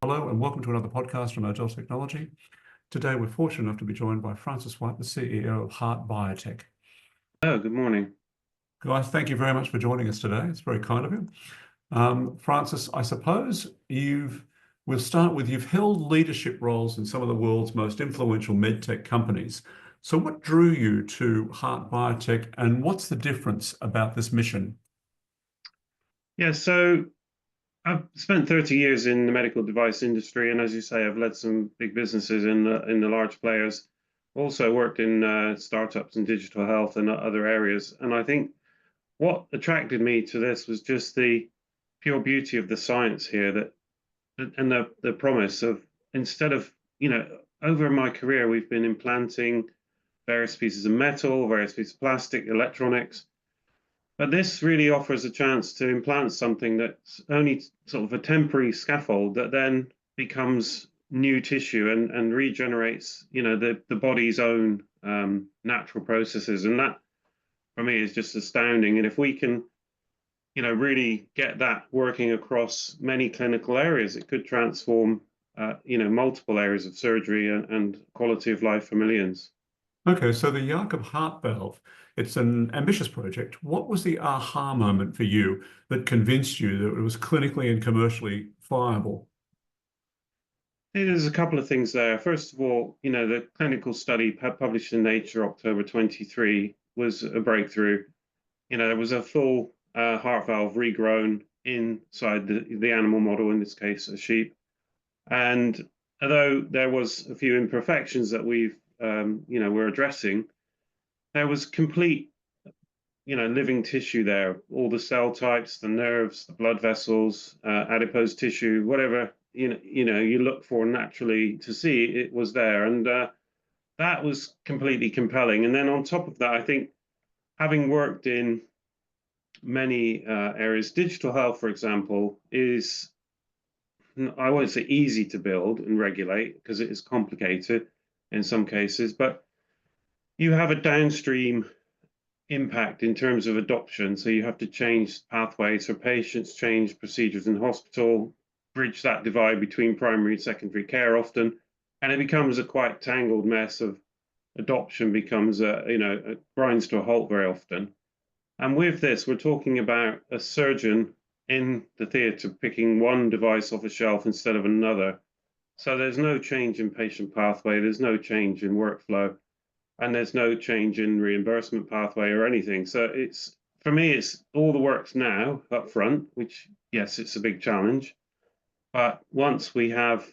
Hello and welcome to another podcast from Technology. Today we're fortunate enough to be joined by Francis White, the CEO of Heart Biotech. Oh, good morning. Guys, thank you very much for joining us today. It's very kind of you. Francis, I suppose we'll start with you've held leadership roles in some of the world's most influential medtech companies. So what drew you to Heart Biotech and what's the difference about this mission? Yeah, so I've spent 30 years in the medical device industry, and as you say, I've led some big businesses in the large players. Also worked in startups in digital health and other areas. And I think what attracted me to this was just the pure beauty of the science here, and the promise of instead of over my career we've been implanting various pieces of metal, various pieces of plastic, electronics. But this really offers a chance to implant something that's only sort of a temporary scaffold that then becomes new tissue and regenerates, the body's own natural processes. And that, for me, is just astounding. And if we can, really get that working across many clinical areas, it could transform, multiple areas of surgery and quality of life for millions. Okay, so the Jakob heart valve, it's an ambitious project. What was the aha moment for you that convinced you that it was clinically and commercially viable? There's a couple of things there. First of all, the clinical study published in Nature October 23 was a breakthrough. There was a full heart valve regrown inside the animal model, in this case, a sheep. And although there was a few imperfections that we're addressing, there was complete, living tissue there. All the cell types, the nerves, the blood vessels, adipose tissue, whatever you look for naturally to see, it was there, and that was completely compelling. And then on top of that, I think having worked in many areas, digital health, for example, is, I won't say easy to build and regulate because it is complicated in some cases, but you have a downstream impact in terms of adoption. So you have to change pathways for patients, change procedures in hospital, bridge that divide between primary and secondary care often, and it becomes a quite tangled mess of adoption becomes it grinds to a halt very often. And with this, we're talking about a surgeon in the theatre picking one device off a shelf instead of another. So there's no change in patient pathway, there's no change in workflow, and there's no change in reimbursement pathway or anything. So for me, it's all the works now up front, which, yes, it's a big challenge. But once we have,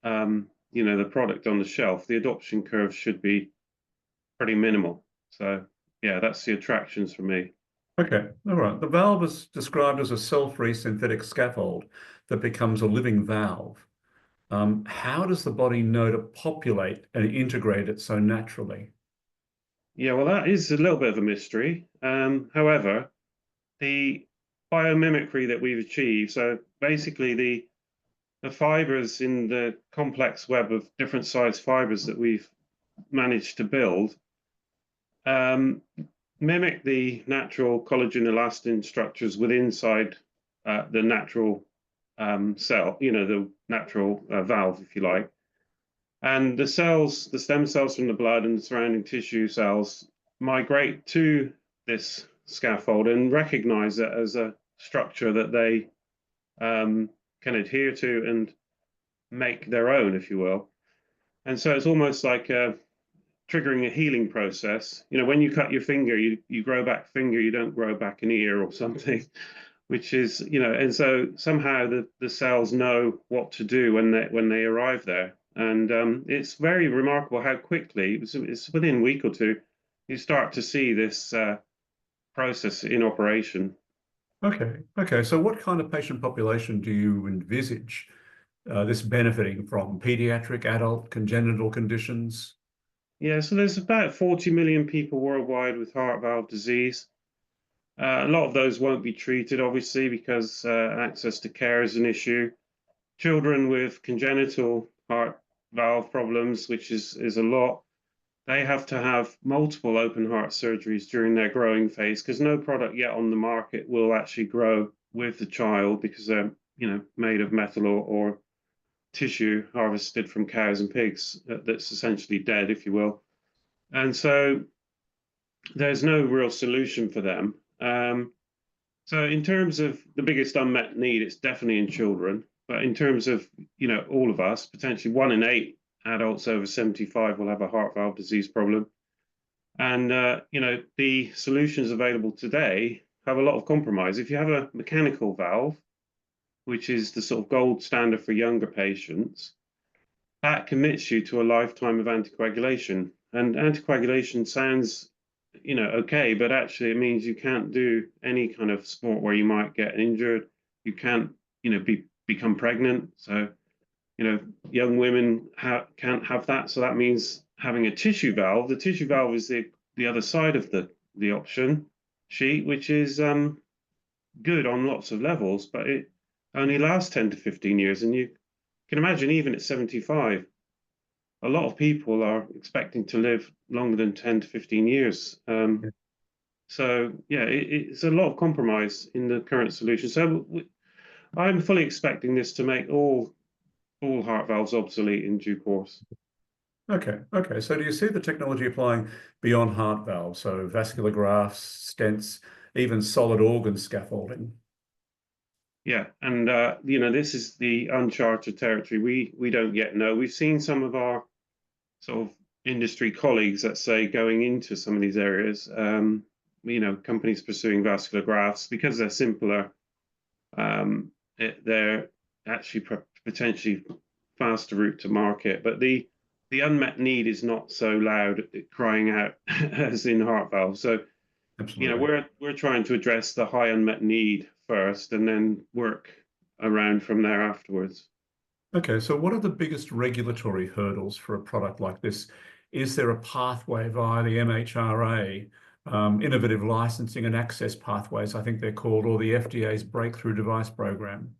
the product on the shelf, the adoption curve should be pretty minimal. So, yeah, that's the attractions for me. Okay, all right. The valve is described as a cell-free synthetic scaffold that becomes a living valve. How does the body know to populate and integrate it so naturally? Yeah, well, that is a little bit of a mystery. However, the biomimicry that we've achieved, so basically the fibers in the complex web of different size fibers that we've managed to build mimic the natural collagen elastin structures within inside the natural cell, the natural valve, if you like. And the stem cells from the blood and the surrounding tissue cells migrate to this scaffold and recognize it as a structure that they can adhere to and make their own, if you will. And so it's almost like triggering a healing process. When you cut your finger, you grow back a finger, you don't grow back an ear or something, which is, and so somehow the cells know what to do when they arrive there. And it's very remarkable how quickly, it's within a week or two, you start to see this process in operation. Okay. So what kind of patient population do you envisage this benefiting from? Pediatric, adult, congenital conditions? Yeah, so there's about 40 million people worldwide with heart valve disease. A lot of those won't be treated, obviously, because access to care is an issue. Children with congenital heart valve problems, which is a lot, they have to have multiple open heart surgeries during their growing phase because no product yet on the market will actually grow with the child because they're made of metal or tissue harvested from cows and pigs that's essentially dead, if you will. And so there's no real solution for them. So in terms of the biggest unmet need, it's definitely in children. But in terms of, all of us, potentially 1 in 8 adults over 75 will have a heart valve disease problem. And, the solutions available today have a lot of compromise. If you have a mechanical valve, which is the sort of gold standard for younger patients, that commits you to a lifetime of anticoagulation. And anticoagulation sounds, okay, but actually it means you can't do any kind of sport where you might get injured. You can't, become pregnant. So, young women can't have that. So that means having a tissue valve. The tissue valve is the other side of the option sheet, which is good on lots of levels, but it only lasts 10 to 15 years. And you can imagine, even at 75, a lot of people are expecting to live longer than 10 to 15 years. Yeah. So, yeah, it's a lot of compromise in the current solution. So I'm fully expecting this to make all heart valves obsolete in due course. Okay. Okay. So do you see the technology applying beyond heart valves? So vascular grafts, stents, even solid organ scaffolding? Yeah, and this is the uncharted territory. We don't yet know. We've seen some of our sort of industry colleagues, let's say, going into some of these areas. Companies pursuing vascular grafts because they're simpler. They're actually potentially faster route to market, but the unmet need is not so loud crying out as in heart valves. So Absolutely. we're trying to address the high unmet need first, and then work around from there afterwards. Okay, so what are the biggest regulatory hurdles for a product like this? Is there a pathway via the MHRA, innovative licensing and access pathways, I think they're called, or the FDA's breakthrough device program?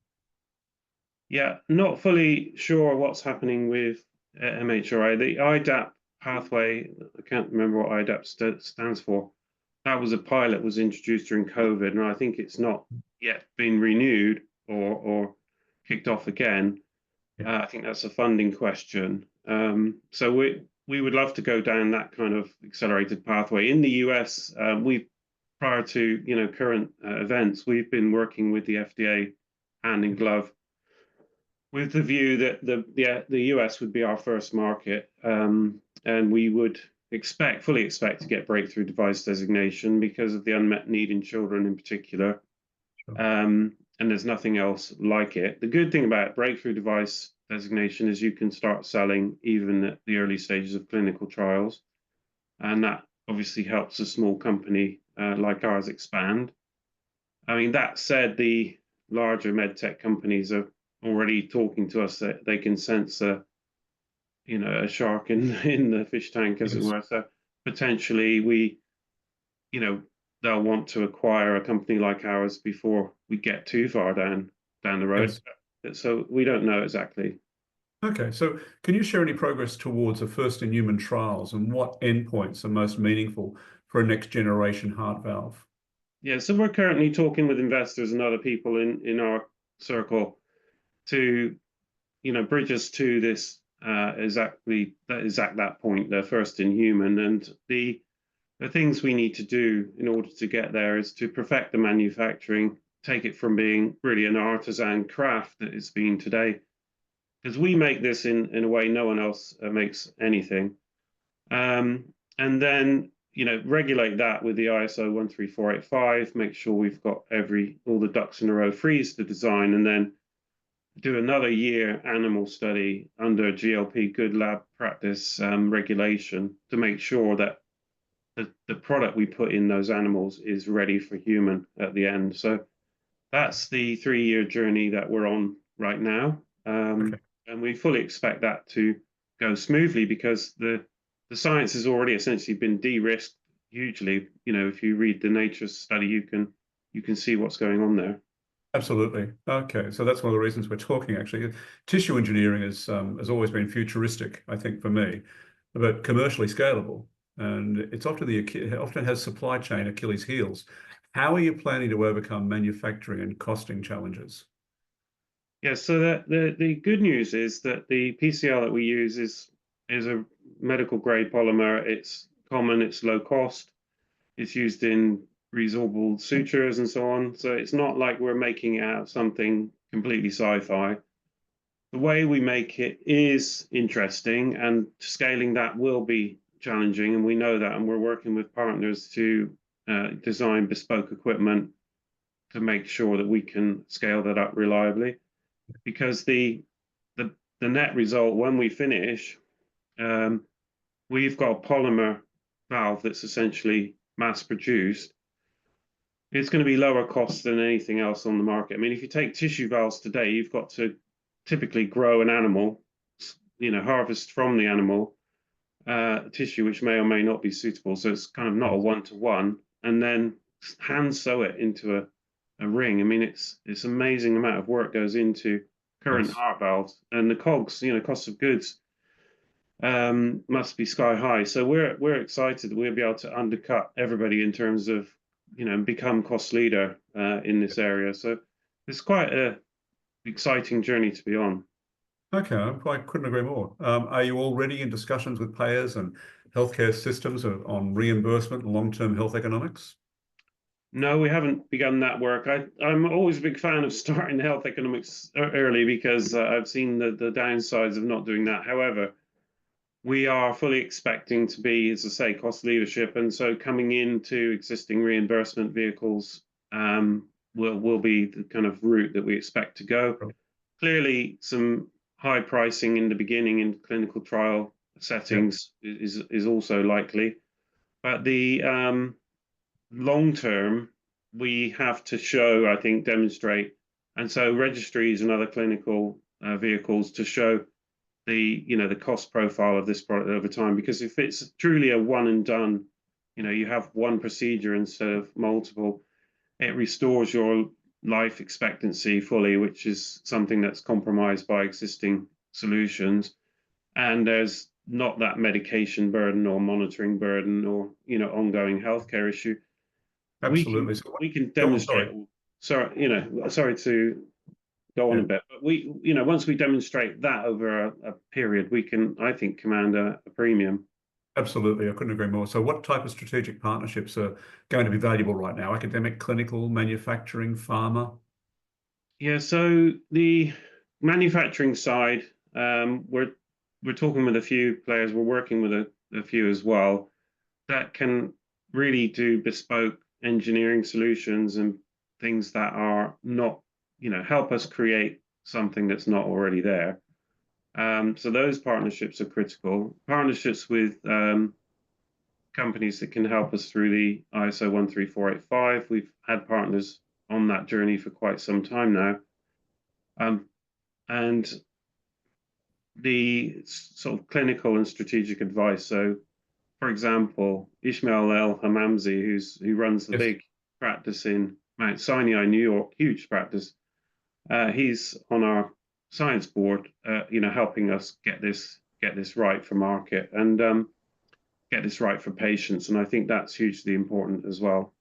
Yeah, not fully sure what's happening with MHRA. The IDAP pathway, I can't remember what IDAP stands for. That was a pilot was introduced during COVID, and I think it's not yet been renewed or kicked off again. Yeah. I think that's a funding question. So we would love to go down that kind of accelerated pathway. In the US, we prior to current events, we've been working with the FDA hand in glove, with the view that the US would be our first market, and we would fully expect to get breakthrough device designation because of the unmet need in children in particular. Sure. And there's nothing else like it. The good thing about breakthrough device designation is you can start selling even at the early stages of clinical trials, and that obviously helps a small company like ours expand. I mean, that said, the larger medtech companies are already talking to us that they can sense a shark in the fish tank, as it Yes. were. So potentially they'll want to acquire a company like ours before we get too far down the road. Yes. So we don't know exactly. Okay, so can you share any progress towards a first in human trials and what endpoints are most meaningful for a next generation heart valve? Yeah, so we're currently talking with investors and other people in our circle to bridge us to this exact that point, the first in human. And the things we need to do in order to get there is to perfect the manufacturing, take it from being really an artisan craft that it's been today, because we make this in a way no one else makes anything. And then regulate that with the ISO 13485, make sure we've got all the ducks in a row, freeze the design, and then do another year animal study under GLP, good lab practice regulation, to make sure that the product we put in those animals is ready for human at the end. So that's the 3-year journey that we're on right now. Okay. And we fully expect that to go smoothly because the science has already essentially been de-risked hugely. If you read the Nature study, you can see what's going on there. Absolutely. Okay, so that's one of the reasons we're talking, actually. Tissue engineering has always been futuristic, I think, for me, but commercially scalable. And it's often has supply chain Achilles heels. How are you planning to overcome manufacturing and costing challenges? Yeah, so the good news is that the PCL that we use is a medical grade polymer. It's common, it's low cost, it's used in resorbable sutures and so on. So it's not like we're making it out of something completely sci-fi. The way we make it is interesting, and scaling that will be challenging, and we know that, and we're working with partners to design bespoke equipment to make sure that we can scale that up reliably. Because the, the net result when we finish, um, we've got a polymer valve that's essentially mass produced. It's going to be lower cost than anything else on the market. I mean, if you take tissue valves today, you've got to typically grow an animal, harvest from the animal tissue, which may or may not be suitable. So it's kind of not a one-to-one, and then hand sew it into a ring. I mean, it's amazing amount of work goes into current Yes. heart valves, and the COGS, cost of goods, must be sky high. So we're excited that we'll be able to undercut everybody in terms of become cost leader in this area. So it's quite a exciting journey to be on. Okay, I couldn't agree more. Are you already in discussions with payers and healthcare systems on reimbursement and long-term health economics? No, we haven't begun that work. I'm always a big fan of starting health economics early because I've seen the downsides of not doing that. However, we are fully expecting to be, as I say, cost leadership, and so coming into existing reimbursement vehicles will be the kind of route that we expect to go. Clearly, some high pricing in the beginning in clinical trial settings is also likely, but the long term, we have to show, I think, demonstrate, and so registries and other clinical vehicles to show the cost profile of this product over time. Because if it's truly a one and done, you have one procedure instead of multiple, it restores your life expectancy fully, which is something that's compromised by existing solutions. And there's not that medication burden or monitoring burden or ongoing healthcare issue. we can Absolutely. So we can go on, sorry. demonstrate. Sorry to go on Yeah, a bit, but once we demonstrate that over a period, we can, I think, command a premium. absolutely. I couldn't agree more. So what type of strategic partnerships are going to be valuable right now? Academic, clinical, manufacturing, pharma? Yeah, so the manufacturing side, we're talking with a few players. We're working with a few as well that can really do bespoke engineering solutions and things that are not, help us create something that's not already there. So those partnerships are critical. Partnerships with companies that can help us through the ISO 13485. We've had partners on that journey for quite some time now. And the sort of clinical and strategic advice. So, for example, Ismail El Hamamzi, who runs the Yes, big practice in Mount Sinai, New York, huge practice. He's on our science board, helping us get this right for market and get this right for patients. And I think that's hugely important as well.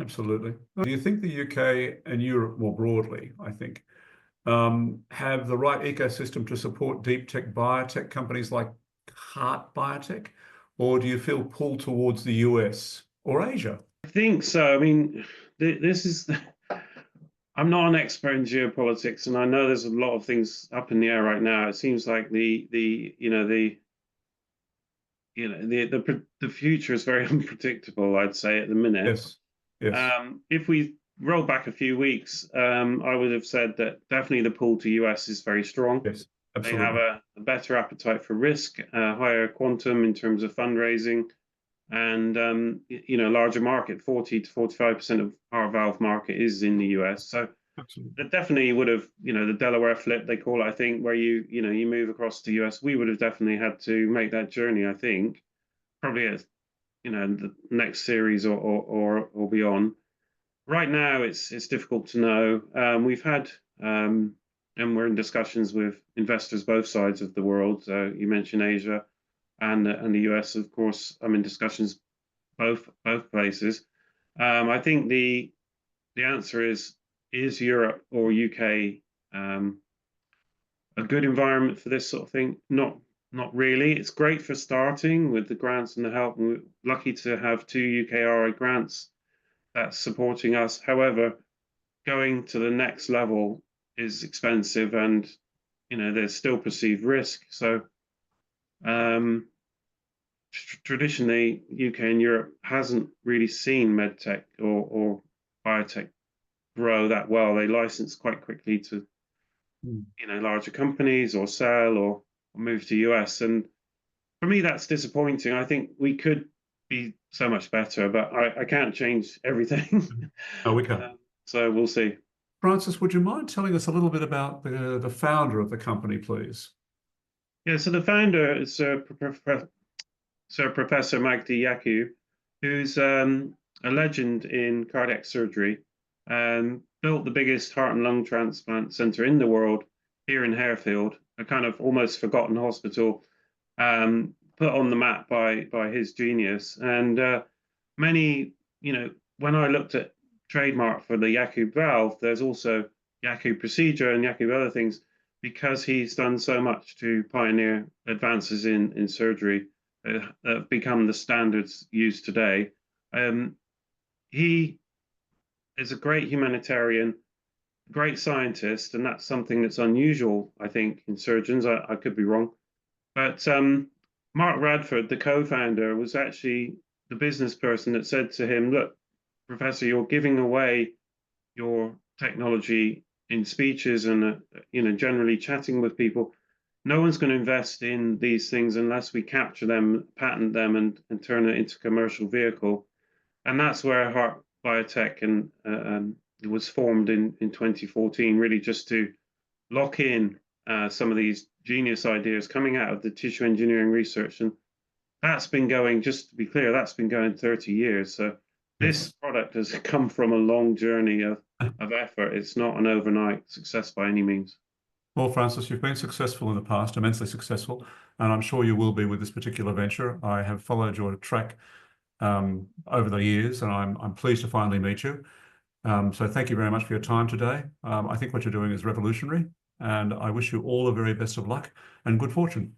absolutely. Do you think the UK and Europe more broadly, I think, have the right ecosystem to support deep tech biotech companies like Heart Biotech? Or do you feel pulled towards the US or Asia? I think so. I mean, this is. I'm not an expert in geopolitics, and I know there's a lot of things up in the air right now. It seems like the future is very unpredictable, I'd say, at the minute. Yes, yes, If we roll back a few weeks, I would have said that definitely the pull to US is very strong. yes, They have absolutely. a better appetite for risk, higher quantum in terms of fundraising, and larger market. 40 to 45% of our valve market is in the US. So Absolutely. that definitely would have, the Delaware flip, they call it, I think, where you move across to US. We would have definitely had to make that journey, I think, probably at the next series or beyond. Right now, it's difficult to know. We've had and we're in discussions with investors both sides of the world. You mentioned Asia and the US, of course. I'm in discussions both places. I think the answer is Europe or UK a good environment for this sort of thing? Not really. It's great for starting with the grants and the help. And we're lucky to have 2 UKRI grants that's supporting us. However, going to the next level is expensive, and there's still perceived risk. So traditionally, UK and Europe hasn't really seen medtech or biotech grow that well. They license quite quickly to larger companies or sell or move to US. And for me, that's disappointing. I think we could be so much better, but I can't change everything. Oh, we can. So we'll see. Francis, would you mind telling us a little bit about the founder of the company, please? Yeah, so the founder is Sir Professor Magdi Yaku, who's a legend in cardiac surgery, and built the biggest heart and lung transplant center in the world here in Harefield, a kind of almost forgotten hospital, put on the map by his genius. And many, when I looked at trademark for the Yaku valve, there's also Yaku procedure and Yaku other things, because he's done so much to pioneer advances in surgery that have become the standards used today. He is a great humanitarian, great scientist, and that's something that's unusual, I think, in surgeons. I could be wrong. But Mark Radford, the co-founder, was actually the business person that said to him, look, Professor, you're giving away your technology in speeches and generally chatting with people. No one's going to invest in these things unless we capture them, patent them, and turn it into a commercial vehicle. And that's where Heart Biotech it was formed in 2014, really just to lock in some of these genius ideas coming out of the tissue engineering research. And that's been going, just to be clear, that's been going 30 years. So this product has come from a long journey of effort. It's not an overnight success by any means. Well, Francis, you've been successful in the past, immensely successful, and I'm sure you will be with this particular venture. I have followed your track over the years, and I'm pleased to finally meet you. So thank you very much for your time today. I think what you're doing is revolutionary, and I wish you all the very best of luck and good fortune.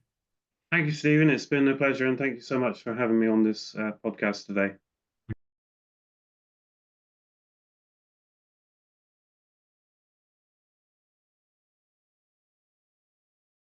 Thank you, Stephen. It's been a pleasure, and thank you so much for having me on this podcast today.